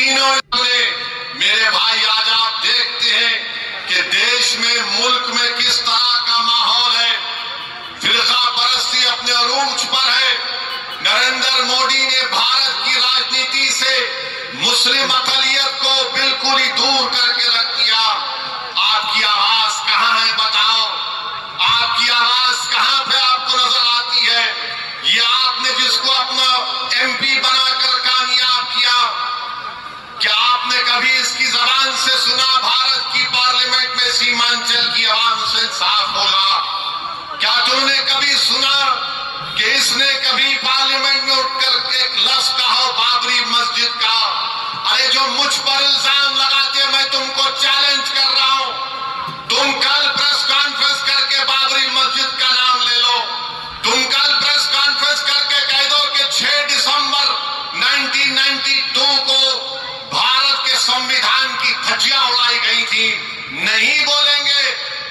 तीनों ने मेरे भाई आज आप देखते हैं कि देश में मुल्क में किस तरह का माहौल है। फिरका परस्ती अपने अरूज पर है। नरेंद्र मोदी ने भारत की राजनीति से मुस्लिम अकलियत को बिल्कुल ही दूर करके रख दिया। आपकी आवाज कहां है बताओ, आपकी आवाज कहां पे आपको नजर आती है? ये आपने जिसको अपना एमपी बनाकर कामयाब किया, क्या आपने कभी इसकी जबान से सुना भारत की पार्लियामेंट में सीमांचल की आवाम से इंसाफ होगा? क्या तुमने कभी सुना कि इसने कभी पार्लियामेंट में उठकर एक लफ्ज कहा बाबरी मस्जिद का? अरे जो मुझ पर इल्जाम लगाते, मैं तुमको चैलेंज कर रहा हूं, तुम कल प्रेस कॉन्फ्रेंस करके बाबरी मस्जिद का नाम ले लो। तुम कल प्रेस कॉन्फ्रेंस करके कह दो कि 6 दिसंबर 1992 को भारत के संविधान की धज्जियां उड़ाई गई थी। नहीं बोलेंगे।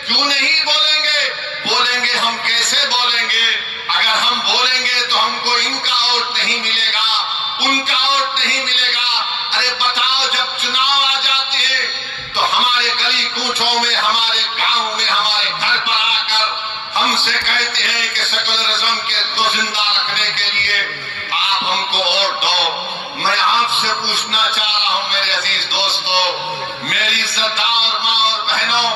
क्यों नहीं बोलेंगे? बोलेंगे हम कैसे बोलेंगे? अगर हम बोलेंगे तो हमको इनका वोट नहीं मिलेगा, उनका वोट नहीं मिलेगा। अरे बताओ, जब चुनाव आ जाते हैं तो हमारे गली कूचों में, हमारे गांव में, हमारे घर पर आकर हमसे कहते हैं कि सेकुलरिज्म को जिंदा रखने के लिए आप हमको वोट दो। मैं आपसे पूछना चाह रहा हूं मेरे अजीज दोस्तों, मेरी इज्जतदार मां और बहनों,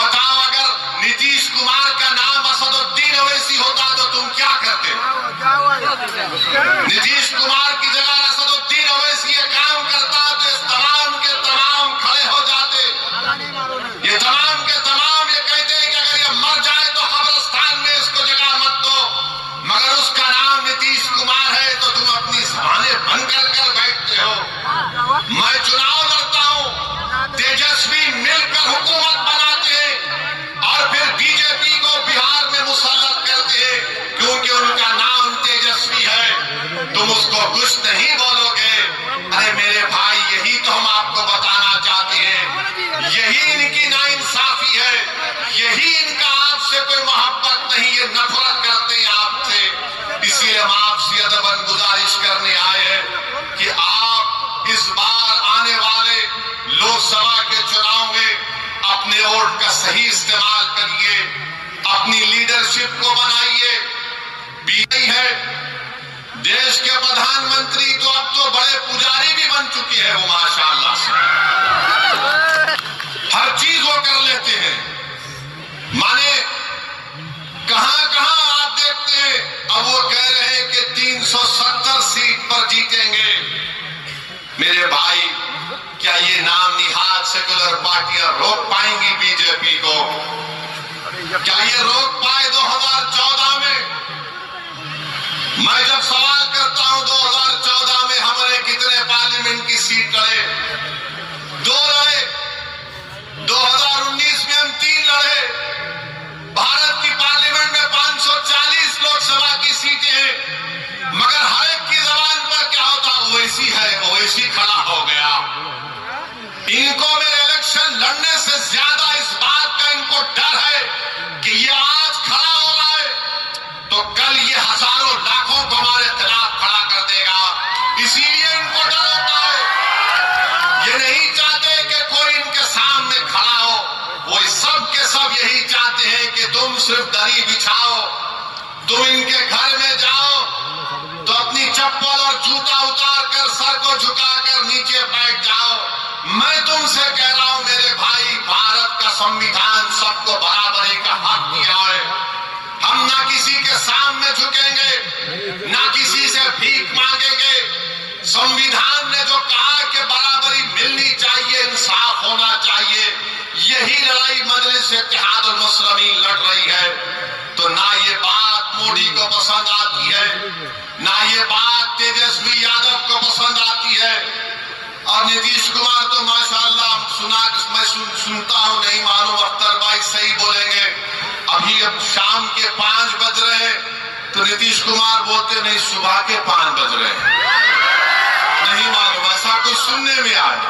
बताओ अगर नीतीश कुमार का नाम असदुद्दीन ओवैसी होता तो तुम क्या करते? नीतीश कुमार की जगह असदुद्दीन ओवैसी ये काम करता तो इस तमाम के तमाम खड़े हो जाते। ये तमाम के तमाम ये कहते हैं कि अगर ये मर जाए तो कब्रिस्तान में इसको जगह मत दो, मगर उसका नाम नीतीश कुमार है तो तुम अपनी जबानें बंद कर बैठते हो। मैं चुनाव लड़ता हूं, तेजस्वी मिलकर हुकूमत बनाते हैं और फिर बीजेपी को बिहार में मुसल्लत करते हैं क्योंकि उनका नाम तेजस्वी है। तुम उसको कुछ नहीं बोलोगे। अरे मेरे भाई, यही तो हम आपको बताना चाहते हैं। यही इनकी नाइंसाफी है, यही इनका आपसे कोई मोहब्बत नहीं, ये नफरत करते हैं आपसे। इसलिए हम आपसे अदबन गुजारिश करने आए हैं कि आप इस बार आने वाले लोकसभा के चुनाव में अपने वोट का सही इस्तेमाल करिए, अपनी लीडरशिप को बनाइए। बीजेपी है, देश के प्रधानमंत्री तो अब तो बड़े पुजारी भी बन चुके हैं वो, माशाअल्लाह से हर चीज वो कर लेते हैं। माने कहां कहां आप देखते हैं, अब वो कह रहे हैं कि 370 सीट पर जीतेंगे। मेरे भाई, क्या ये नाम निहाद सेकुलर पार्टियां रोक पाएंगी बीजेपी को? क्या ये रोक पाए 2014 में? मैं जब सवाल करता हूं 2014 में हमने कितने पार्लियामेंट की सीट लड़े? 2 लड़े। 2019 में हम 3 लड़े। भारत की पार्लियामेंट में 540 लोकसभा की सीटें हैं, मगर हर एक की जबान पर क्या होता? ओवैसी है, ओवैसी खड़ा हो गया। इनको मेरे इलेक्शन लड़ने से ज्यादा इस बात का इनको डर है कि ये आज खड़ा हो रहा है तो कल ये हजारों लाखों को हमारे खिलाफ खड़ा कर देगा। इसीलिए इनको डर होता है। ये नहीं चाहते कि कोई इनके सामने खड़ा हो। वो सब के सब यही चाहते हैं कि तुम सिर्फ दरी बिछाओ, तुम इनके घर में जाओ तो अपनी चप्पल और जूता उतार कर सर को झुकाकर नीचे बैठ जाओ। मैं तुमसे कह रहा हूं मेरे भाई, भारत का संविधान सबको बराबरी का हक दिया है। हम ना किसी के सामने झुकेंगे, ना किसी से भीख मांगेंगे। संविधान ने जो कहा कि बराबरी मिलनी चाहिए, इंसाफ होना चाहिए, यही लड़ाई मजलिस इत्तेहादुल मुस्लिमीन लड़ रही है। तो ना ये बात मोदी को पसंद आती है, ना ये बात तेजस्वी यादव को पसंद आती है। और नीतीश कुमार तो माशाअल्लाह मैं सुनता हूं, नहीं मालूम अख्तर भाई सही बोलेंगे, अभी अब शाम के 5 बज रहे हैं तो नीतीश कुमार बोलते नहीं सुबह के 5 बज रहे हैं। नहीं मालूम, ऐसा कुछ सुनने में आया।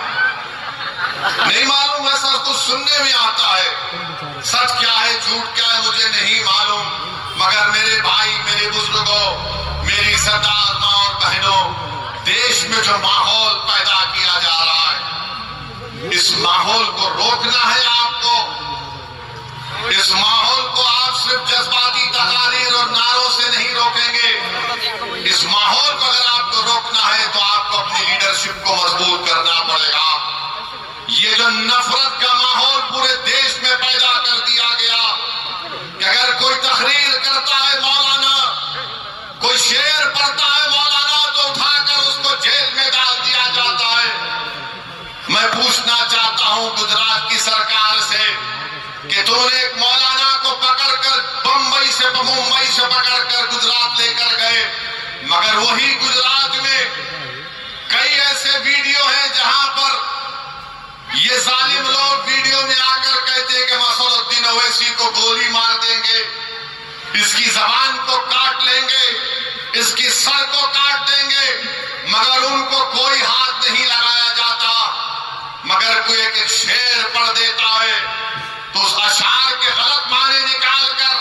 नहीं मालूम, ऐसा कुछ सुनने में आता है। सच क्या है झूठ क्या है मुझे नहीं मालूम, मगर मेरे भाई, मेरे बुजुर्गों, मेरी सरदार मां और बहनों, देश में जो माहौल पैदा किया जा रहा इस माहौल को रोकना है आपको। इस माहौल को आप सिर्फ जज्बाती तकारीर और नारों से नहीं रोकेंगे। इस माहौल को अगर आपको रोकना है तो आपको अपनी लीडरशिप को मजबूत करना पड़ेगा। ये जो नफरत का माहौल पूरे देश में पैदा कर दिया गया कि अगर कोई तकरीर करता है मौलाना, कोई शेर पढ़ता है मौलाना, तो उठाकर उसको जेल में डाल दिया जाता है। मैं पूछना चाहता हूं गुजरात की सरकार से कि तुमने एक मौलाना को पकड़कर मुंबई से पकड़कर गुजरात लेकर गए, मगर वही गुजरात में कई ऐसे वीडियो हैं जहां पर ये जालिम लोग वीडियो में आकर कहते हैं कि मसरुद्दीन ओवैसी को गोली मार देंगे, इसकी जबान को काट लेंगे, इसकी सर को काट देंगे, मगर उनको कोई हाथ नहीं लगाया जाता। मगर कोई एक शेर पढ़ देता है तो उस अशार के गलत माने निकालकर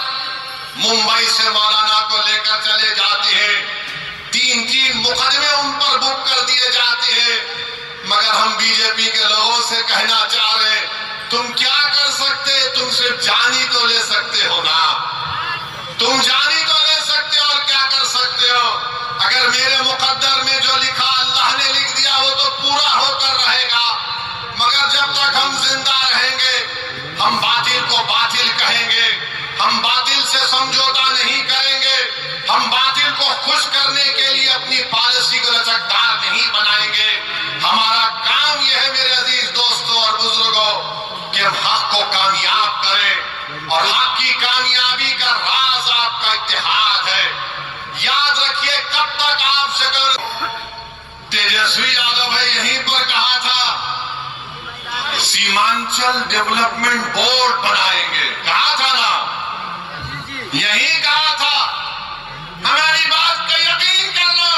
मुंबई से मौलाना को लेकर चले जाते हैं। 3-3 मुकदमे उन पर बुक कर दिए जाते हैं। मगर हम बीजेपी के लोगों से कहना चाह रहे हैं, तुम क्या कर सकते? तुम सिर्फ जानी तो ले सकते हो ना, तुम जानी तो ले सकते हो और क्या कर सकते हो? अगर मेरे मुकद्दर में जो लिखा अल्लाह ने लिख दिया वो तो पूरा होकर रहेगा, मगर जब तक हम जिंदा रहेंगे हम बातिल को बातिल कहेंगे, हम बातिल से समझौता नहीं करेंगे, हम बातिल को खुश करने के लिए अपनी पॉलिसी को लचकदार नहीं बनाएंगे। हमारा काम यह है मेरे अजीज दोस्तों और बुजुर्गों कि हम हक को कामयाब करें, और हक की कामयाबी का राज आपका इत्तेहाद है। याद रखिए, कब तक आपसे तेजस्वी यादव है यहीं पर कहा था सीमांचल डेवलपमेंट बोर्ड बनाएंगे, कहा था ना, यही कहा था। हमारी बात का यकीन कर लो।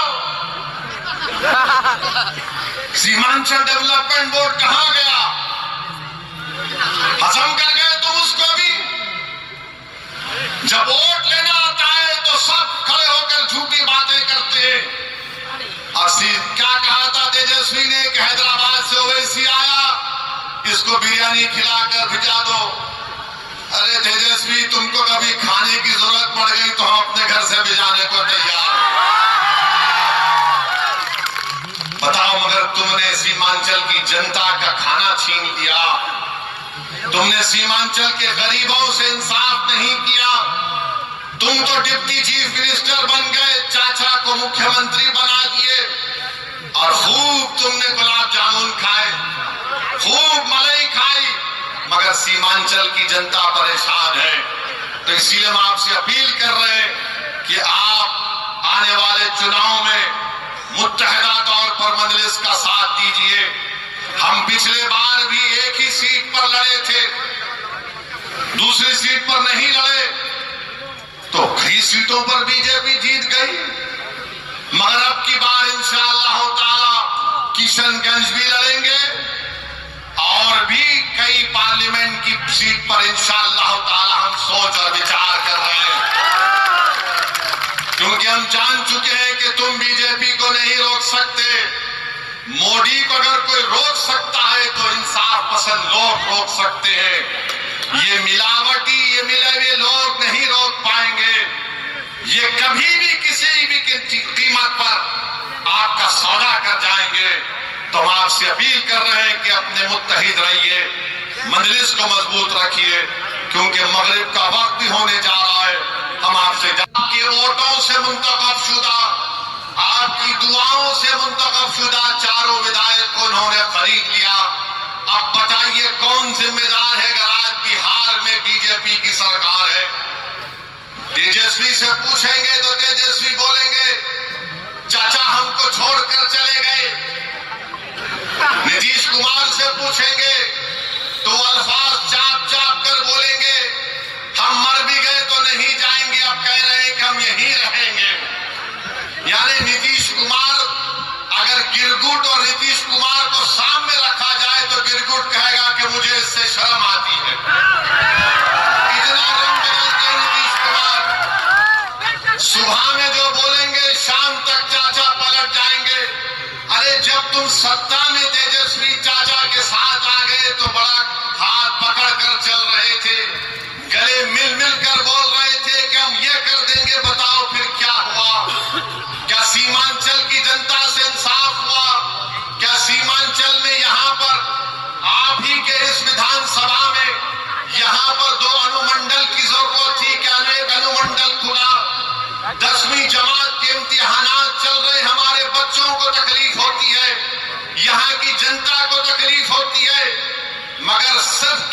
सीमांचल डेवलपमेंट बोर्ड कहां गया? हजम कर गए तुम उसको भी। जब वोट लेना आता है तो सब खड़े होकर झूठी बातें करते हैं। और क्या कहा था तेजस्वी ने कि हैदराबाद से ओवैसी आया, इसको बिरयानी खिलाकर भिजा दो। अरे तेजस्वी, तुमको कभी खाने की जरूरत पड़ गई तो हम अपने घर से भिजाने को तैयार हैं। बताओ, मगर तुमने सीमांचल की जनता का खाना छीन लिया, तुमने सीमांचल के गरीबों से इंसाफ नहीं किया। तुम तो डिप्टी चीफ मिनिस्टर बन गए, चाचा को मुख्यमंत्री बना दिए, और खूब तुमने गुलाब जामुन खाए, खूब मलाई खाई, मगर सीमांचल की जनता परेशान है। तो इसीलिए हम आपसे अपील कर रहे हैं कि आप आने वाले चुनाव में मुत्तहिदा तौर पर मजलिस का साथ दीजिए। हम पिछले बार भी एक ही सीट पर लड़े थे, दूसरी सीट पर नहीं लड़े, तो कई सीटों पर बीजेपी जीत गई। मगर अब की बार इंशाअल्लाह ताला किशनगंज भी लड़ेंगे और भी कई पार्लियामेंट की सीट पर इंशाअल्लाह ताला हम सोच और विचार कर रहे हैं, क्योंकि हम जान चुके हैं कि तुम बीजेपी को नहीं रोक सकते। मोदी को अगर कोई रोक सकता है तो इंसाफ पसंद लोग रोक सकते हैं। ये मिलावटी, ये मिले हुए लोग नहीं रोक पाएंगे। ये कभी भी किसी भी कीमत पर आपका सौदा कर जाएंगे। तो हम आपसे अपील कर रहे हैं कि अपने मुत्तहिद रहिए, मजलिस को मजबूत रखिए, क्योंकि मगरिब का वक्त भी होने जा रहा है। हम आपसे आपके वोटों से मुंतखब शुदा, आपकी दुआओं से मुंतखब शुदा चारों विधायक को उन्होंने खरीद लिया। अब बताइए कौन जिम्मेदार है अगर आज बिहार में बीजेपी की सरकार है? तेजस्वी से पूछेंगे तो तेजस्वी बोलेंगे चाचा हमको छोड़कर चले गए। नीतीश कुमार से पूछेंगे तो अल्फाज चाप चाप कर बोलेंगे हम मर भी गए तो नहीं जाएंगे, अब कह रहे हैं कि हम यहीं रहेंगे। यानी नीतीश कुमार, अगर गिरगुट और नीतीश कुमार को सामने रखा जाए तो गिरगुट कहेगा कि मुझे इससे शर्म आती है। इतना रंग बदलते हैं नीतीश कुमार, सुबह में जो बोलेंगे शाम तक चाचा पलट जाएंगे। अरे जब तुम सत्ता में तेजस्वी चाचा के साथ आ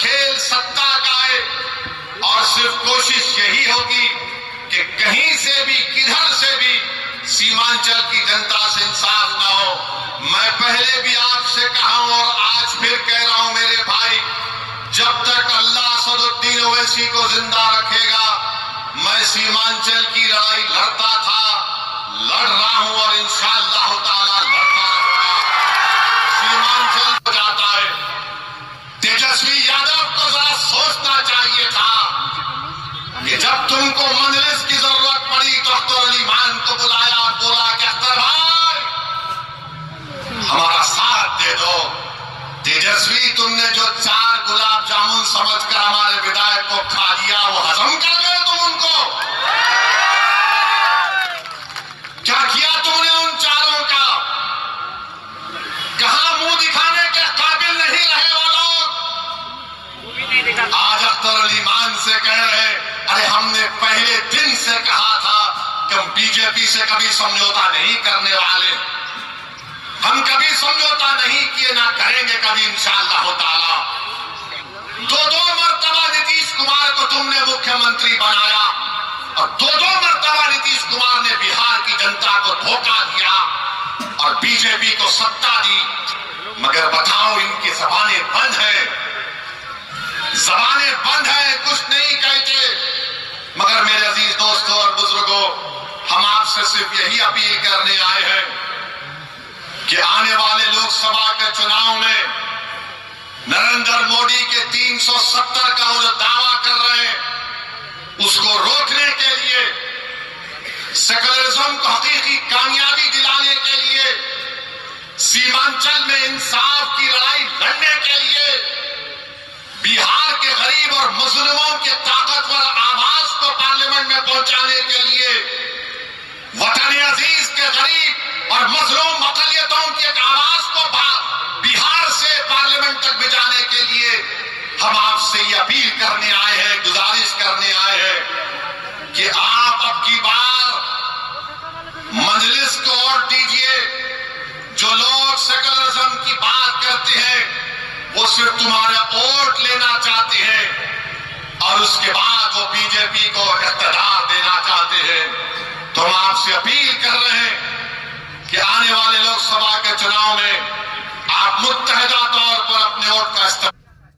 खेल सत्ता का है और सिर्फ कोशिश यही होगी कि कहीं से भी किधर से भी सीमांचल की जनता से इंसाफ ना हो। मैं पहले भी आपसे कहा हूं और आज फिर कह रहा हूं मेरे भाई, जब तक अल्लाह असदुद्दीन ओवैसी को जिंदा रखेगा मैं सीमांचल की लड़ाई लड़ता था, लड़ रहा हूं और इंशाअल्लाह ताला लड़ता रहूंगा। सीमांचल हो जाता है। तेजस्वी यादव को जरा सोचना चाहिए था कि जब तुमको मजलिस की जरूरत पड़ी तो अख्तर अली मान को बुलाया और बोला कि अख्तर भाई हमारा साथ दे दो। तेजस्वी तुमने जो 4 गुलाब जामुन समझकर हमारे विधायक को खा लिया वो हजम कर गए तुम उनको? क्या किया तुमने उन 4 का? कहां मुंह दिखाने के काबिल नहीं रहे वो लोग? आज अख्तर अली मान से कह रहे अरे हमने पहले दिन से कहा था कि हम बीजेपी से कभी समझौता नहीं करने वाले, हम कभी समझौता नहीं किए, ना करेंगे कभी इंशाअल्लाह ताला। 2 मर्तबा नीतीश कुमार को तुमने मुख्यमंत्री बनाया और 2 मर्तबा नीतीश कुमार ने बिहार की जनता को धोखा दिया और बीजेपी को सत्ता दी। मगर बताओ इनकी जबानें बंद है, जबानें बंद है, कुछ नहीं कहते। मगर मेरे अजीज दोस्तों और बुजुर्गों, हम आपसे सिर्फ यही अपील करने आए हैं कि आने वाले लोकसभा के चुनाव में नरेंद्र मोदी के 370 का वो जो दावा कर रहे हैं उसको रोकने के लिए, सेकुलरिज्म को हकीकी कामयाबी दिलाने के लिए, सीमांचल में इंसाफ की लड़ाई लड़ने के लिए, बिहार के गरीब और मजलूमों के ताकतवर आवाज को पार्लियामेंट में पहुंचाने के लिए, वतन अजीज के गरीब और मजलूम अकलियतों की एक आवाज को बिहार से पार्लियामेंट तक भिजाने के लिए हम आपसे ये अपील करने आए हैं, गुजारिश करने आए हैं कि आप अब की बार मजलिस को वोट दीजिए। जो लोग सेकुलरिज्म की बात करते हैं वो सिर्फ तुम्हारा वोट लेना चाहते हैं और उसके बाद वो बीजेपी को इख्तियार देना चाहते हैं। तो हम आपसे अपील